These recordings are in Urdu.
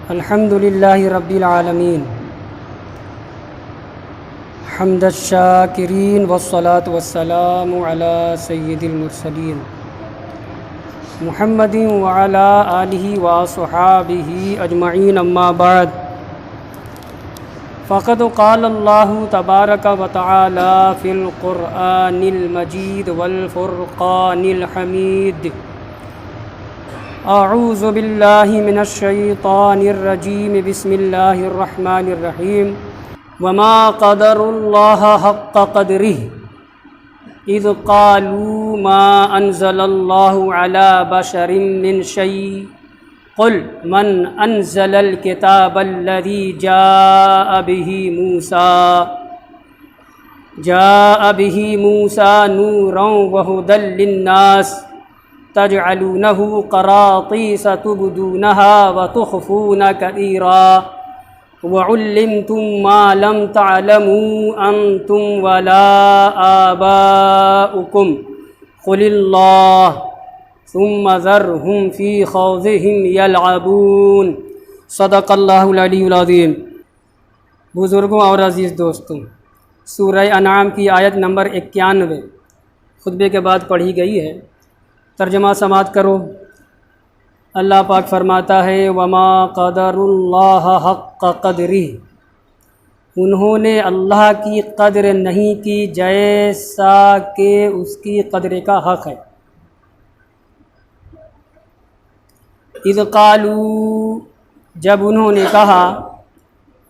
الحمد للہ رب العالمین حمد الشاکرین والصلاة والسلام علی سید المرسلین محمد وعلی آلہ وصحابہ اجمعین، اما بعد فقد قال اللہ تبارک وتعالی فی القرآن المجید والفرقان الحمید۔ اعوذ باللہ من الشیطان الرجیم، بسم اللہ الرحمن الرحیم۔ وما قدر اللہ حق قدرہ اذ قالوا ما انزل اللہ علی بشر من شیء قل من انزل الکتاب الذی جاء به موسیٰ نورا وہدی للناس تجعلونہ قراطیس تبدونہا وتخفون کثیرا وعلمتم ما لم تعلموا انتم ولا آباؤکم قل اللہ ثم ذرہم فی خوضہم یلعبون۔ صدق اللہ العلی العظیم۔ بزرگوں اور عزیز دوستوں، سورہ انعام کی آیت نمبر 91 خطبے کے بعد پڑھی گئی ہے، ترجمہ سماعت کرو۔ اللہ پاک فرماتا ہے وما قدر اللہ حق قدرہ، انہوں نے اللہ کی قدر نہیں کی جیسا کہ اس کی قدر کا حق ہے۔ اذ قالوا، جب انہوں نے کہا،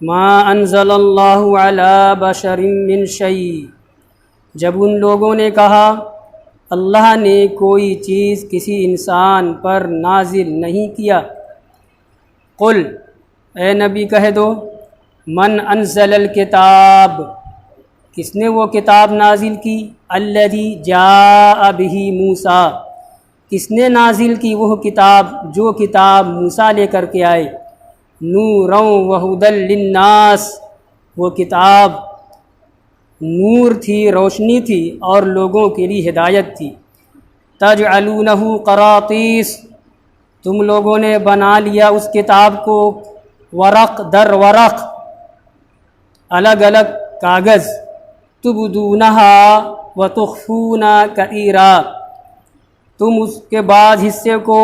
ما انزل اللہ علی بشر من شیء، جب ان لوگوں نے کہا اللہ نے کوئی چیز کسی انسان پر نازل نہیں کیا۔ قل، اے نبی کہہ دو، من انزل الکتاب، کس نے وہ کتاب نازل کی، الذی جاء بہ موسیٰ، کس نے نازل کی وہ کتاب جو کتاب موسیٰ لے کر کے آئے، نورا وہدی للناس، وہ کتاب نور تھی، روشنی تھی اور لوگوں کے لیے ہدایت تھی۔ تجعلونہ قراطیس، تم لوگوں نے بنا لیا اس کتاب کو ورق در ورق، الگ الگ کاغذ، تبدونہا وتخفون کثیرا، تم اس کے بعض حصے کو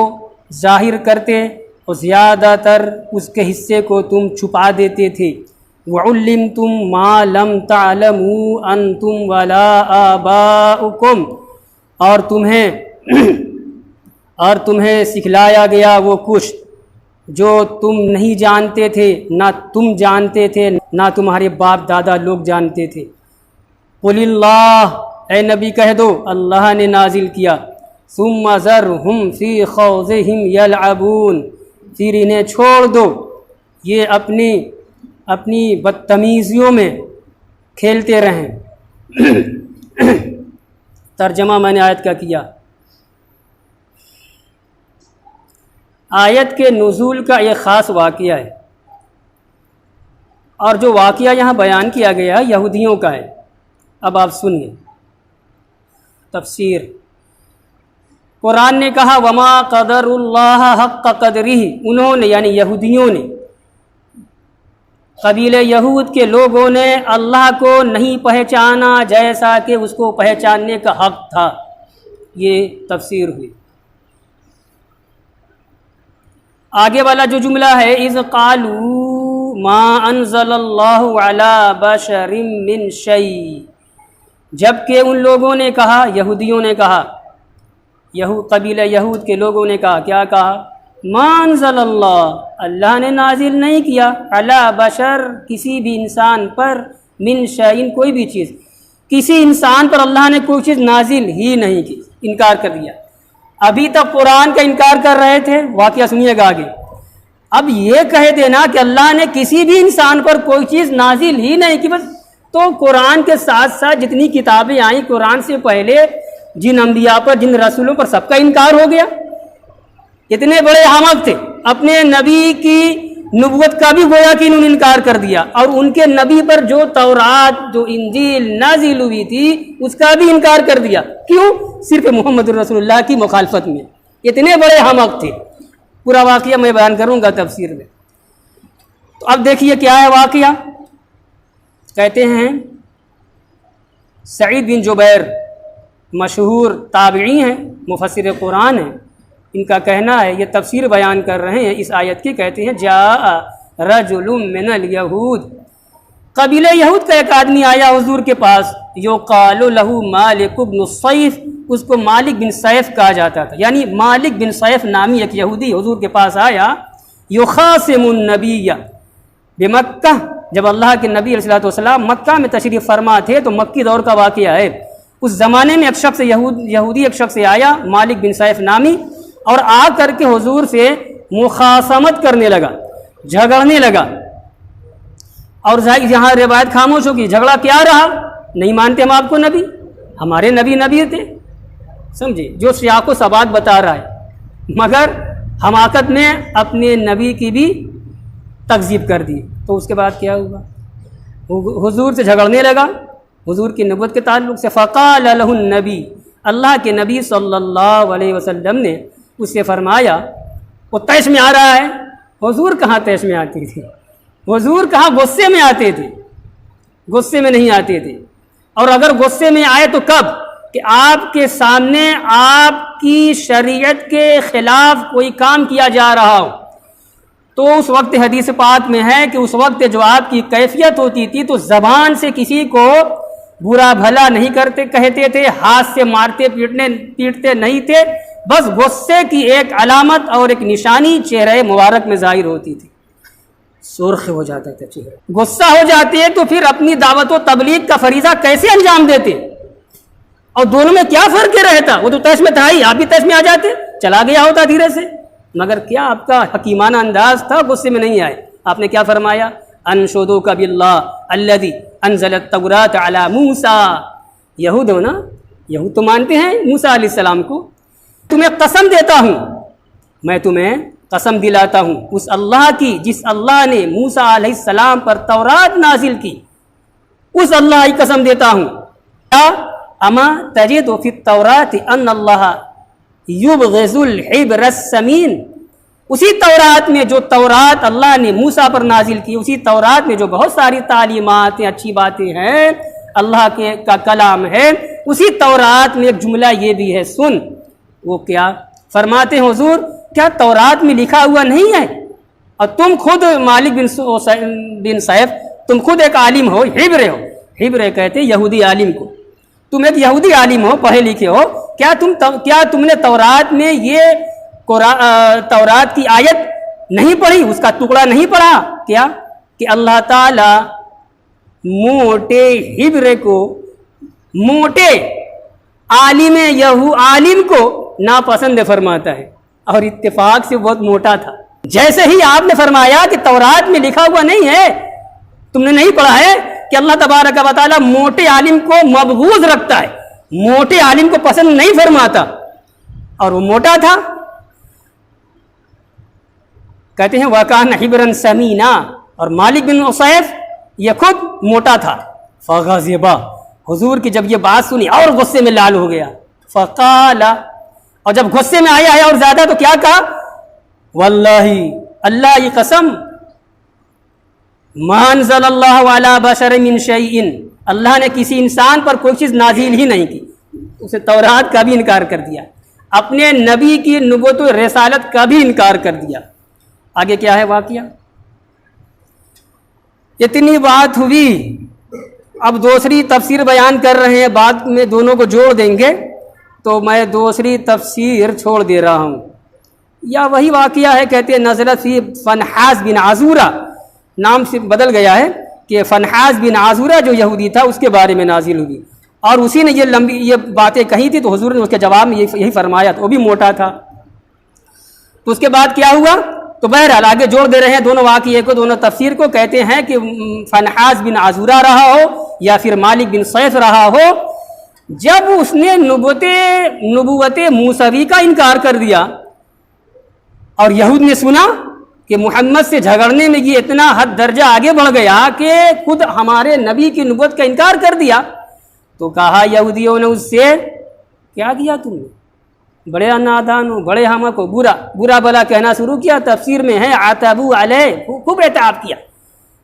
ظاہر کرتے اور زیادہ تر اس کے حصے کو تم چھپا دیتے تھے۔ وعلمتم ما لم تعلموا انتم ولا آباؤکم، اور تمہیں سکھلایا گیا وہ کچھ جو تم نہیں جانتے تھے، نہ تم جانتے تھے نہ تمہارے باپ دادا لوگ جانتے تھے۔ قل اللہ، اے نبی کہہ دو اللہ نے نازل کیا۔ ثم ذرہم فی خوضہم یلعبون، پھر انہیں چھوڑ دو یہ اپنی بدتمیزیوں میں کھیلتے رہیں۔ ترجمہ میں نے آیت کا کیا۔ آیت کے نزول کا ایک خاص واقعہ ہے، اور جو واقعہ یہاں بیان کیا گیا یہودیوں کا ہے۔ اب آپ سنیے تفسیر۔ قرآن نے کہا وما قدر اللہ حق قدرہ، انہوں نے یعنی یہودیوں نے، قبیلہ یہود کے لوگوں نے اللہ کو نہیں پہچانا جیسا کہ اس کو پہچاننے کا حق تھا۔ یہ تفسیر ہوئی۔ آگے والا جو جملہ ہے اذ قالوا ما انزل اللہ علی بشر من شیء، جب کہ ان لوگوں نے کہا، یہودیوں نے کہا، قبیلہ یہود کے لوگوں نے کہا، کیا کہا؟ ما انزل اللہ نے نازل نہیں کیا، علی بشر، کسی بھی انسان پر، من شیء، کوئی بھی چیز، کسی انسان پر اللہ نے کوئی چیز نازل ہی نہیں کی، انکار کر دیا۔ ابھی تک قرآن کا انکار کر رہے تھے، واقعہ سنیے گا آگے۔ اب یہ کہہ دینا کہ اللہ نے کسی بھی انسان پر کوئی چیز نازل ہی نہیں کی، بس تو قرآن کے ساتھ ساتھ جتنی کتابیں آئیں قرآن سے پہلے، جن انبیاء پر، جن رسولوں پر، سب کا انکار ہو گیا۔ اتنے بڑے احمق تھے، اپنے نبی کی نبوت کا بھی گویا کہ انہوں نے انکار کر دیا، اور ان کے نبی پر جو تورات، جو انجیل نازل ہوئی تھی اس کا بھی انکار کر دیا۔ کیوں؟ صرف محمد رسول اللہ کی مخالفت میں۔ اتنے بڑے احمق تھے۔ پورا واقعہ میں بیان کروں گا تفسیر میں۔ تو اب دیکھیے کیا ہے واقعہ. کہتے ہیں سعید بن جبیر مشہور تابعی ہیں، مفسر قرآن ہیں، ان کا کہنا ہے، یہ تفسیر بیان کر رہے ہیں اس آیت کی. کہتے ہیں جاء رجل من الیہود، قبیلہ یہود کا ایک آدمی آیا حضور کے پاس، یقال لہ مالک بن سیف، اس کو مالک بن سیف کہا جاتا تھا. یعنی مالک بن سیف نامی ایک یہودی حضور کے پاس آیا، یخاصم النبی بمکہ، جب اللہ کے نبی علیہ السلام مکہ میں تشریف فرما تھے تو مکی دور کا واقعہ ہے. اس زمانے میں ایک شخص یہودی ایک شخص آیا مالک بن سیف نامی، اور آ کر کے حضور سے مخاصمت کرنے لگا، جھگڑنے لگا. اور یہاں روایت خاموش ہوگی، جھگڑا کیا رہا؟ نہیں مانتے ہم آپ کو نبی، ہمارے نبی تھے. سمجھے جو سیاق و سباق بتا رہا ہے، مگر حماقت میں اپنے نبی کی بھی تکذیب کر دی. تو اس کے بعد کیا ہوا؟ حضور سے جھگڑنے لگا حضور کی نبوت کے تعلق سے. فقال لہ النبی، اللہ کے نبی صلی اللہ علیہ وسلم نے اس سے فرمایا، وہ طیش میں آ رہا ہے. حضور کہاں طیش میں آتی تھی؟ حضور کہاں غصے میں آتے تھے؟ غصے میں نہیں آتے تھے. اور اگر غصے میں آئے تو کب؟ کہ آپ کے سامنے آپ کی شریعت کے خلاف کوئی کام کیا جا رہا ہو. تو اس وقت حدیث پاک میں ہے کہ اس وقت جو آپ کی کیفیت ہوتی تھی تو زبان سے کسی کو برا بھلا نہیں کہتے تھے، ہاتھ سے مارتے پیٹتے نہیں تھے، بس غصے کی ایک علامت اور ایک نشانی چہرے مبارک میں ظاہر ہوتی تھی. سرخ ہو جاتا تھا چہرہ، غصہ ہو جاتے تو پھر اپنی دعوت و تبلیغ کا فریضہ کیسے انجام دیتے؟ اور دونوں میں کیا فرق رہتا؟ وہ تو تیش میں تھا ہی، آپ بھی تیش میں آ جاتے، چلا گیا ہوتا دھیرے سے. مگر کیا آپ کا حکیمانہ انداز تھا، غصے میں نہیں آئے. آپ نے کیا فرمایا؟ انشدوک باللہ الذی انزل التوراۃ علی موسیٰ. یہود ہو نا، یہود تو مانتے ہیں موسیٰ علیہ السلام کو. تمہیں قسم دیتا ہوں، میں تمہیں قسم دلاتا ہوں اس اللہ کی جس اللہ نے موسیٰ علیہ السلام پر تورات نازل کی، اس اللہ کی قسم دیتا ہوں. اما تجد فی التوراۃ ان اللہ یبغض الحبر السمین، اسی تورات میں جو تورات اللہ نے موسیٰ پر نازل کی، اسی تورات میں جو بہت ساری تعلیمات ہیں، اچھی باتیں ہیں، اللہ کا کلام ہے، اسی تورات میں ایک جملہ یہ بھی ہے، سن. وہ کیا فرماتے ہیں حضور؟ کیا تورات میں لکھا ہوا نہیں ہے؟ اور تم خود مالک بن سیف، تم خود ایک عالم ہو، حبر ہو. حبر کہتے ہیں یہودی عالم کو. تم ایک یہودی عالم ہو، پڑھے لکھے ہو، کیا تم نے تورات میں یہ تورات کی آیت نہیں پڑھی، اس کا ٹکڑا نہیں پڑھا؟ کیا کہ اللہ تعالی موٹے حبر کو، موٹے عالم کو ناپسند فرماتا ہے، اور اتفاق سے بہت موٹا تھا. جیسے ہی آپ نے فرمایا کہ تورات میں لکھا ہوا نہیں ہے، تم نے نہیں پڑھا ہے کہ اللہ تبارک و تعالی موٹے عالم کو مبغوض رکھتا ہے، موٹے عالم کو پسند نہیں فرماتا، اور وہ موٹا تھا. کہتے ہیں وَكَانَ حِبْرًا سَمِينًا، اور مالک بن سیف یہ خود موٹا تھا. فَغَضِبَ، حضور کی جب یہ بات سنی اور غصے میں لال ہو گیا. فَقَالَ، اور جب غصے میں آیا اور زیادہ تو کیا کہا؟ وَاللَّهِ، اللہ کی قسم، مَا أَنزَلَ اللَّهُ عَلَى بَشَرٍ مِّن شَيْءٍ، اللہ نے کسی انسان پر کوئی چیز نازل ہی نہیں کی. اسے تورات کا بھی انکار کر دیا، اپنے نبی کی نبوت و رسالت کا بھی انکار کر دیا. آگے کیا ہے واقعہ؟ اتنی بات ہوئی، اب دوسری تفسیر بیان کر رہے ہیں، بعد میں دونوں کو جوڑ دیں گے، تو میں دوسری تفسیر چھوڑ دے رہا ہوں. یا وہی واقعہ ہے، کہتے ہیں نزلت فی فنحاس بن عزورہ، نام سے بدل گیا ہے کہ فنحاس بن عزورہ جو یہودی تھا اس کے بارے میں نازل ہوئی، اور اسی نے یہ باتیں کہی تھی، تو حضور نے اس کے جواب میں یہی فرمایا تھا. وہ بھی موٹا تھا. تو اس کے بعد کیا ہوا؟ تو بہرحال آگے جوڑ دے رہے ہیں دونوں واقعے کو، دونوں تفسیر کو. کہتے ہیں کہ فنحاس بن عزورہ رہا ہو یا پھر مالک بن سیف رہا ہو، جب اس نے نبوت موسوی کا انکار کر دیا اور یہود نے سنا کہ محمد سے جھگڑنے میں یہ اتنا حد درجہ آگے بڑھ گیا کہ خود ہمارے نبی کی نبوت کا انکار کر دیا، تو کہا یہودیوں نے اس سے، کیا کیا تم نے؟ بڑے نادان ہو، بڑے ہم کو برا بلا کہنا شروع کیا. تفسیر میں ہے عاتبو علیہ، خوب اعتاب کیا،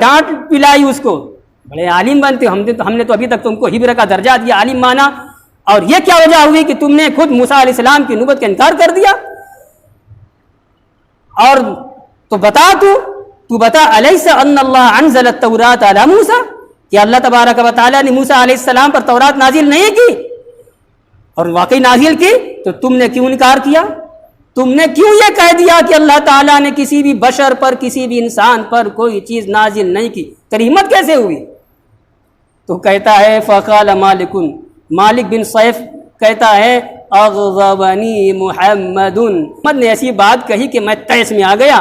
ڈانٹ پلائی اس کو، بڑے عالم بنتے، ہم نے تو ابھی تک تم کو حبر کا درجہ دیا، عالم مانا، اور یہ کیا وجہ ہوئی کہ تم نے خود موسیٰ علیہ السلام کی نبوت کا انکار کر دیا؟ اور تو بتا تو بتا الیس ان اللہ انزل التوراۃ علی موسیٰ، کہ اللہ تبارک و تعالیٰ نے موسیٰ علیہ السلام پر تورات نازل نہیں کی، اور واقعی نازل کی، تو تم نے کیوں انکار کیا؟ تم نے کیوں یہ کہہ دیا کہ اللہ تعالیٰ نے کسی بھی بشر پر، کسی بھی انسان پر کوئی چیز نازل نہیں کی؟ تیری ہمت کیسے ہوئی؟ تو کہتا ہے فقال مالک بن صیف کہتا ہے اغضبنی محمد نے ایسی بات کہی کہ میں تیس میں آ گیا،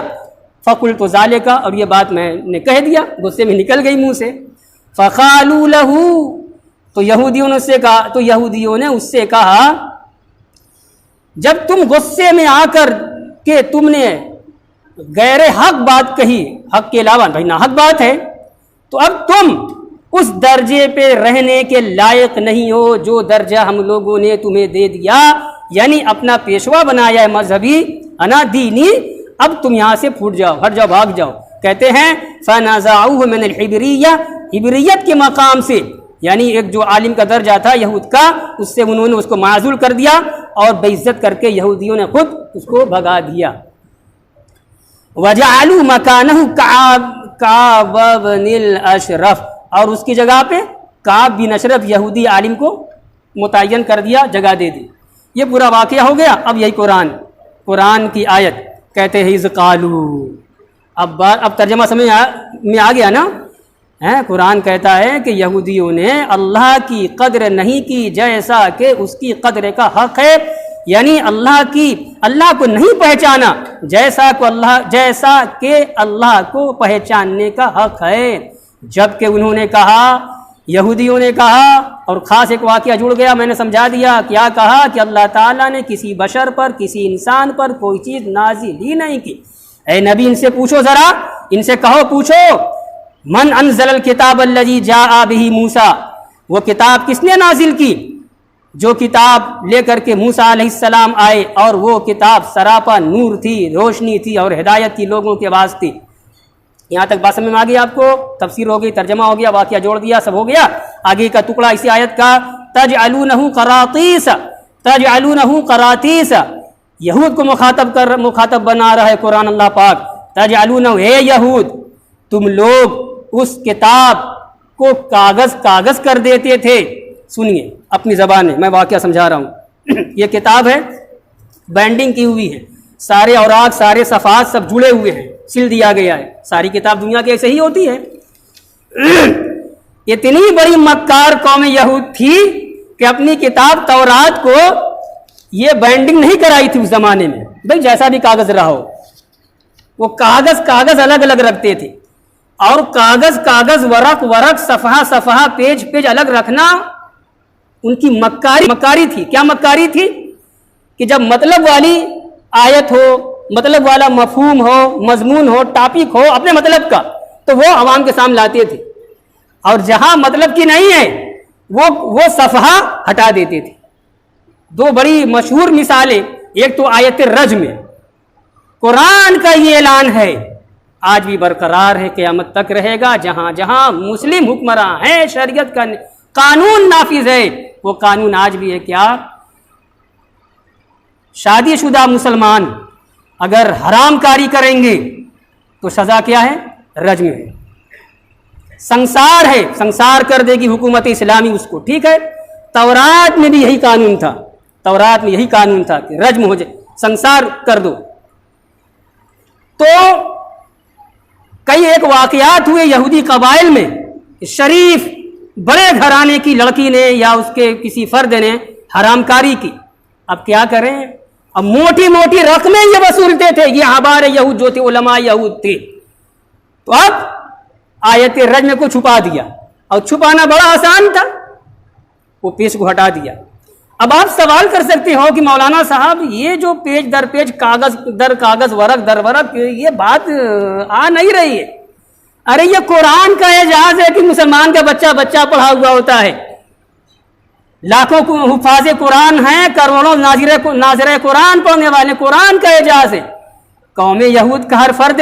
فقلت ذالک، اور یہ بات میں نے کہہ دیا، غصے میں نکل گئی منہ سے۔ فقالوا له، تو یہودیوں نے اس سے کہا جب تم غصے میں آ کر کہ تم نے غیر حق بات کہی، حق کے علاوہ بھائی ناحق بات ہے، تو اب تم اس درجے پہ رہنے کے لائق نہیں ہو جو درجہ ہم لوگوں نے تمہیں دے دیا، یعنی اپنا پیشوا بنایا ہے مذہبی، انا دینی، اب تم یہاں سے پھوٹ جاؤ، ہٹ جاؤ، بھاگ جاؤ۔ کہتے ہیں فَنَزَعُوهُ مِنَ الْحِبْرِيَّةِ، حبریت کے مقام سے، یعنی ایک جو عالم کا درجہ تھا یہود کا، اس سے انہوں نے اس کو معزول کر دیا، اور بے عزت کر کے یہودیوں نے خود اس کو بھگا دیا۔ وَجَعَلُوا مَكَانَهُ كَعْبَ بْنِ الْأَشْرَفِ، اور اس کی جگہ پہ کعب بن اشرف یہودی عالم کو متعین کر دیا، جگہ دے دی۔ یہ پورا واقعہ ہو گیا۔ اب یہی قرآن کی آیت کہتے ہیں اذ قالوا، اب ترجمہ سمجھ میں آ گیا نا؟ قرآن کہتا ہے کہ یہودیوں نے اللہ کی قدر نہیں کی جیسا کہ اس کی قدر کا حق ہے، یعنی اللہ کو نہیں پہچانا جیسا کہ اللہ کو پہچاننے کا حق ہے۔ جبکہ انہوں نے کہا، یہودیوں نے کہا، اور خاص ایک واقعہ جڑ گیا، میں نے سمجھا دیا، کیا کہا کہ اللہ تعالیٰ نے کسی بشر پر، کسی انسان پر کوئی چیز نازل ہی نہیں کی۔ اے نبی ان سے پوچھو، ذرا ان سے کہو، پوچھو من انزل الکتاب الذی جاء بہ موسیٰ، وہ کتاب کس نے نازل کی جو کتاب لے کر کے موسیٰ علیہ السلام آئے، اور وہ کتاب سراپا نور تھی، روشنی تھی اور ہدایت تھی لوگوں کے واسطے۔ یہاں تک بات سمجھ میں آ گئی آپ کو؟ تفسیر ہو گئی، ترجمہ ہو گیا، واقعہ جوڑ دیا، سب ہو گیا۔ آگے کا ٹکڑا اسی آیت کا تجعلونہ قراطیس، یہود کو مخاطب بنا رہا ہے قرآن اللہ پاک۔ تجعلونہ، اے یہود، تم لوگ اس کتاب کو کاغذ کر دیتے تھے۔ سنیے اپنی زبان میں واقعہ سمجھا رہا ہوں۔ یہ کتاب ہے، بینڈنگ کی ہوئی ہے، سارے اوراق، سارے صفحات سب جڑے ہوئے ہیں، سل دیا گیا ہے۔ ساری کتاب دنیا کی ایسے ہی ہوتی ہے۔ اتنی بڑی مکار قوم یہود تھی کہ اپنی کتاب تورات کو یہ بینڈنگ نہیں کرائی تھی اس زمانے میں، بھائی جیسا بھی کاغذ رہا ہو، وہ کاغذ الگ الگ رکھتے تھے، اور کاغذ ورق صفحہ پیج الگ رکھنا ان کی مکاری تھی۔ کیا مکاری تھی؟ کہ جب مطلب والی آیت ہو، مطلب والا مفہوم ہو، مضمون ہو، ٹاپک ہو اپنے مطلب کا، تو وہ عوام کے سامنے لاتے تھے، اور جہاں مطلب کی نہیں ہے وہ صفحہ ہٹا دیتے تھے۔ دو بڑی مشہور مثالیں، ایک تو آیت الرجم میں، قرآن کا یہ اعلان ہے، آج بھی برقرار ہے، قیامت تک رہے گا، جہاں جہاں مسلم حکمراں ہیں، شریعت کا قانون نافذ ہے، وہ قانون آج بھی ہے۔ کیا؟ شادی شدہ مسلمان اگر حرام کاری کریں گے تو سزا کیا ہے؟ رجم ہے۔ سنسار ہے، سنسار کر دے گی حکومت اسلامی اس کو، ٹھیک ہے؟ تورات میں بھی یہی قانون تھا، کہ رجم ہو جائے، سنسار کر دو۔ تو کئی ایک واقعات ہوئے یہودی قبائل میں، شریف بڑے گھرانے کی لڑکی نے یا اس کے کسی فرد نے حرام کاری کی۔ اب کیا کریں؟ اب موٹی رقمیں یہ وصولتے تھے، یہ ہمارے یہود جو تھے، علماء یہود تھے، تو اب آیت رجم کو چھپا دیا، اور چھپانا بڑا آسان تھا، وہ پیج کو ہٹا دیا۔ اب آپ سوال کر سکتے ہو کہ مولانا صاحب یہ جو پیج در پیج، کاغذ در کاغذ، ورق در ورق، یہ بات آ نہیں رہی ہے۔ ارے یہ قرآن کا اعجاز ہے کہ مسلمان کا بچہ پڑھا ہوا ہوتا ہے، لاکھوں حفاظ قرآن ہیں، کروڑوں ناظر قرآن پڑھنے والے، قرآن کا اعجاز ہے۔ قوم یہود کا ہر فرد